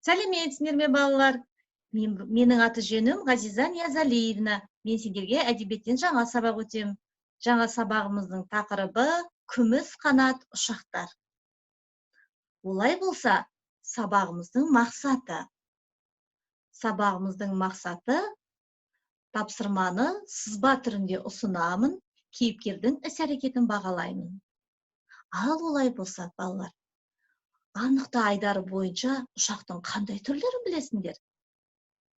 Сәлеметсіздер ме, балалар? Менің аты жөнім Ғазиза Ниязалиевна. Мен сендерге әдебиеттен жаңа сабақ өтем. Жаңа сабағымыздың тақырыбы күміс қанат ұшақтар. Олай болса, сабағымыздың мақсаты тапсырманы сызба түрінде ұсынамын, кейіпкердің іс-әрекетін бағалаймын. Ал олай болса, балалар, анықты айдары бойынша ұшақтың қандай түрлерін білесіңдер?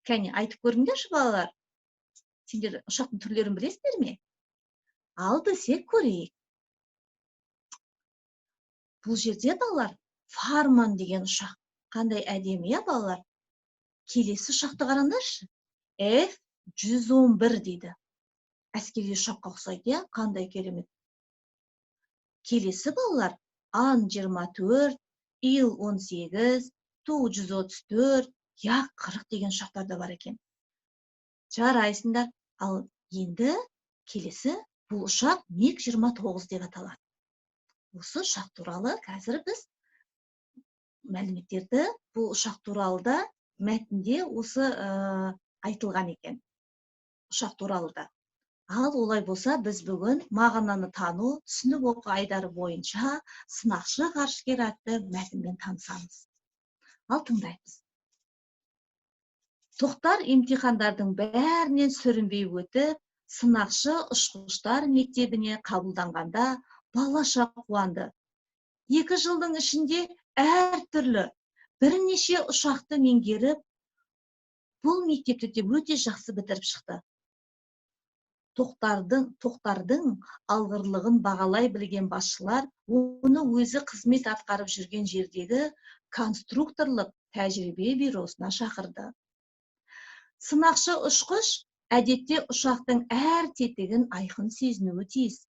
Кәне, айтып көріңдерші, балалар. Сендер ұшақтың түрлерін білесіңдер ме? Ал білсек көрейік. Бұл жерде, балалар, Фарман деген ұшақ. Қандай әдемі, балалар? Келесі ұшақты қараңдаршы. F-111 дейді. Әскери ұшаққа ұқсайды, қандай керемет. Келесі, балалар, Ан-24, Ил-18, Ту-134, Як-40 деген ұшақтар да бар екен. Жарайсыңдар. Ал енді келесі бұл ұшақ МиГ-29 деп аталады. Осы ұшақ туралы қазір біз мәліметтерді бұл ұшақ туралы да мәтінде осы айтылған екен. Ұшақ туралы да. Ал олай болса, біз бүгін мағынаны тану, түсініп оқу айдары бойынша сынақшы ғарышкер атты мәтінмен танысамыз. Ал тыңдаймыз. Тоқтар емтихандардың бәрінен сүрінбей өтіп, сынақшы ұшқыштар мектебіне қабылданғанда балаша қуанды. 2 жылдың ішінде әртүрлі бірнеше ұшақты меңгеріп, бұл мектепті де өте жақсы бітіріп шықты. Тоқтардың алғырлығын бағалай білген басшылар оны өзі қызмет атқарып жүрген жердегі конструкторлық тәжірибе бюросына шақырды. Сынақшы ұшқыш әдетте ұшақтың әр тетігін айқын сезінуі тиіс.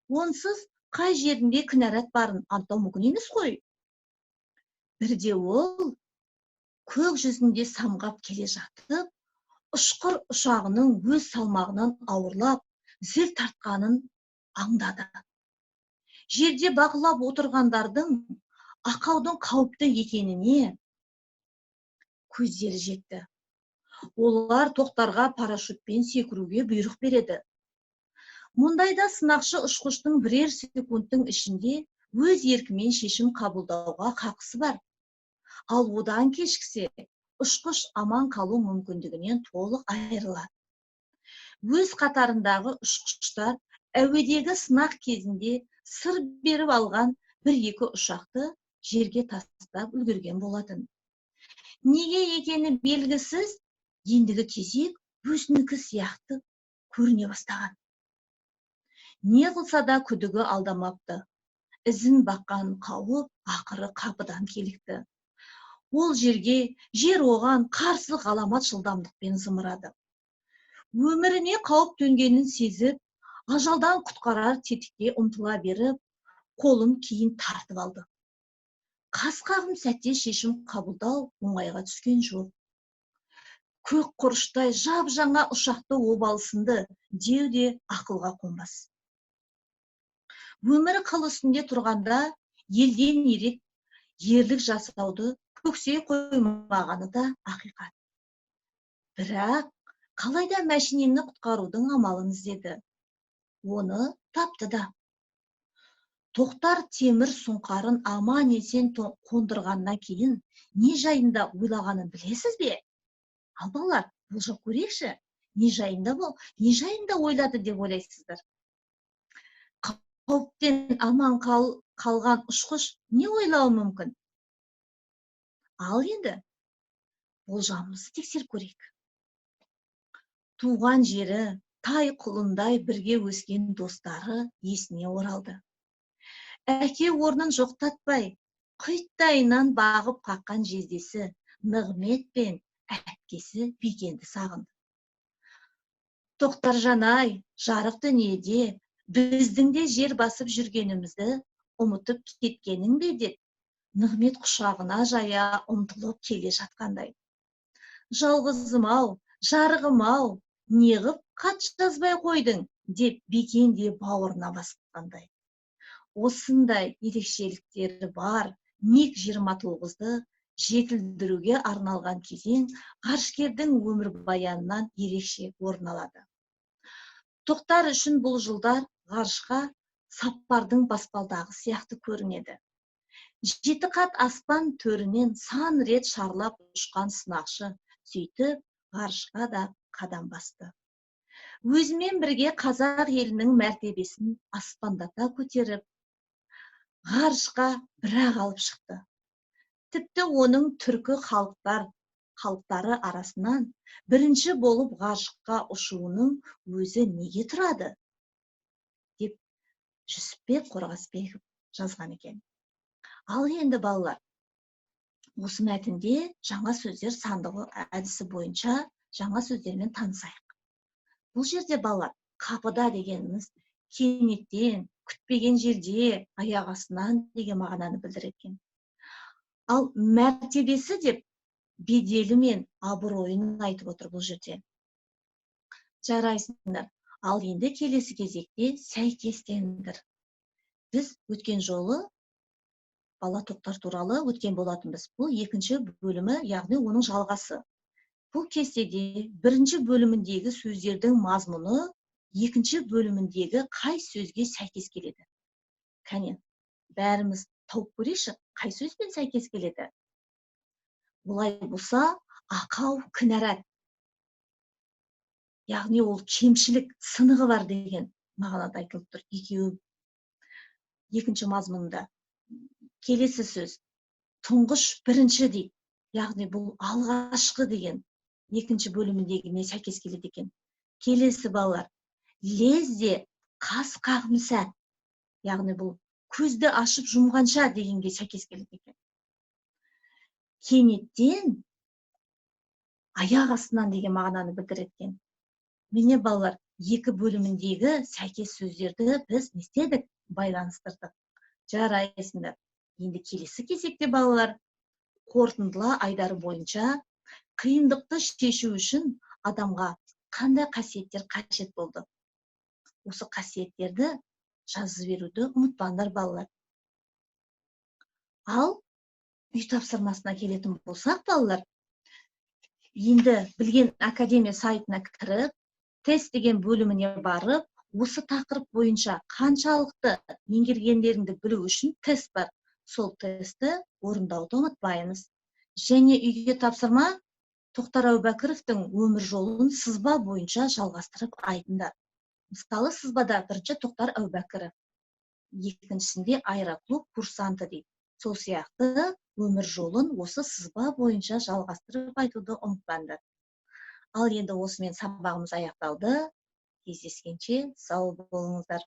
Онсыз қай жерінде кінәрат барын анықтау мүмкін емес қой. Бірде ол көк жүзінде самғап келе жатып, ұшқыр ұшағының өз салмағынан ауырлап, зіл тартқанын аңдады. Жерде бақылап отырғандардың ақаудың қауіпті екеніне көздері жетті. Олар Тоқтарға парашютпен секіруге бұйрық береді. Мұндайда сынақшы ұшқыштың бірер секундтың ішінде өз еркімен шешім қабылдауға хақысы бар. Ал одан кешіксе, ұшқыш аман қалу мүмкіндігінен толық айырылады. Өз қатарындағы ұшқыштар әуедегі сынақ кезінде сыр беріп алған 1-2 ұшақты жерге тастап үлгерген болатын. Неге екені белгісіз, ендігі кезек өзінікі сияқты көріне бастаған. Не қылса да күдігі алдамапты. Ізін баққан қауіп ақыры қапыдан келікті. Ол жер оған қарсы ғаламат жылдамдықпен зымырады. Өміріне қауіп төнгенін сезіп, ажалдан құтқарар тетікке ұмтыла беріп, қолын кейін тартып алды. Қас қағым сәтте шешім қабылдау оңайға түскен жоқ. Көк құрыштай жап-жаңа ұшақты обалсынды деу де ақылға қонбас. Өмірі қыл үстінде тұрғанда елден ерек ерлік жасауды көксей қоймағаны да ақиқат. Бірақ қалайда мәшинені құтқарудың амалын іздеді. Оны тапты да. Тоқтар темір сұңқарын аман есен қондырғаннан кейін не жайында ойлағанын білесіз бе? Ал балалар, болжап көрейікші, не жайында ойлады деп ойлайсыздар? Қауіптен аман қалған ұшқыш не ойлауы мүмкін? Ал енді болжамымызды тексеріп көрейік. Туған жері, тай құлындай бірге өскен достары есіне оралды. Әке орнын жоқтатпай, құйттайынан бағып қаққан жездесі Нығмет пен әпкесі Бикенді сағынды. Тоқтаржан-ай, жарық дүниеде біздің де жер басып жүргенімізді ұмытып кеткенің бе деп, Нығмет құшағына жая ұмтылып келе жатқандай. Жалғызым-ау, жарығым-ау, неғып хат жазбай қойдың деп Бикен де бауырына басқандай. Осындай ерекшеліктері бар МиГ-29-ды жетілдіруге арналған кезең ғарышкердің өмірбаянынан ерекше орын алады. Тоқтар үшін бұл жылдар ғарышқа сапардың баспалдағы сияқты көрінеді. 7 қат аспан төрінен сан рет шарлап ұшқан сынақшы сөйтіп ғарышқа да қадам басты. Өзімен бірге қазақ елінің мәртебесін аспандата көтеріп, ғарышқа бір-ақ алып шықты. Тіпті оның түркі халықтары арасынан бірінші болып ғарышқа ұшуының өзі неге тұрады? Деп Жүсіпбек Қорғасбеков жазған екен. Ал енді балалар, осы мәтінде жаңа сөздер сандығы әдісі бойынша жаңа сөздермен танысайық. Бұл жерде балалар, қапыда дегеніміз кенеттен, күтпеген жерде, аяқ астынан деген мағынаны білдіреді. Ал мәртебесі деп беделі мен абыройын айтып отыр бұл жерде. Жарайсыңдар. Ал енді келесі кезекте сәйкестендір. Біз өткен жолы бала тоқтар туралы өткен болатынбыз. Бұл екінші бөлімі, яғни оның жалғасы. Бұл кестеде бірінші бөліміндегі сөздердің мазмұны екінші бөліміндегі қай сөзге сәйкес келеді? Кәне, бәріміз тауып көрейікші, қай сөзбен сәйкес келеді? Олай болса, ақау кінәрат. Яғни ол кемшілік, сынығы бар деген мағынада айтылып тұр. Екеуі екінші мазмұнында. Келесі сөз, тұңғыш бірінші дейді. Яғни бұл алғашқы деген екінші бөліміндегіне сәйкес келеді екен. Келесі балалар, лезде қас қағым сәт. Яғни бұл көзді ашып жұмғанша дегенге сәйкес келеді екен. Кенеттен аяқ астынан деген мағынаны білдіреді. Міне балалар, екі бөліміндегі сәйкес сөздерді біз не істедік? Байланыстырдық. Жарайсыңдар. Енді келесі кезекте балалар, қорытындыла айдары бойынша қиындықты шешу үшін адамға қандай қасиеттер қажет болды? Осы қасиеттерді жазып беруді ұмытпаңдар балалар. Ал үй тапсырмасына келетін болсақ балалар, енді Білген Академия сайтына кіріп, тест деген бөліміне барып, осы тақырып бойынша қаншалықты меңгергендеріңді білу үшін тест бар. Сол тестті орындауды ұмытпаймыз. Және үйге тапсырма Тоқтар Әубәкіровтің өмір жолын сызба бойынша жалғастырып айтыңдар. Мысалы, сызбада бірінші Тоқтар Әубәкіров, екіншісінде аэроклуб курсанты дейді. Сол сияқты өмір жолын осы сызба бойынша жалғастырып айтуды ұмытпаңдар. Ал енді осымен сабағымыз аяқталды. Кездескенше сау болыңыздар.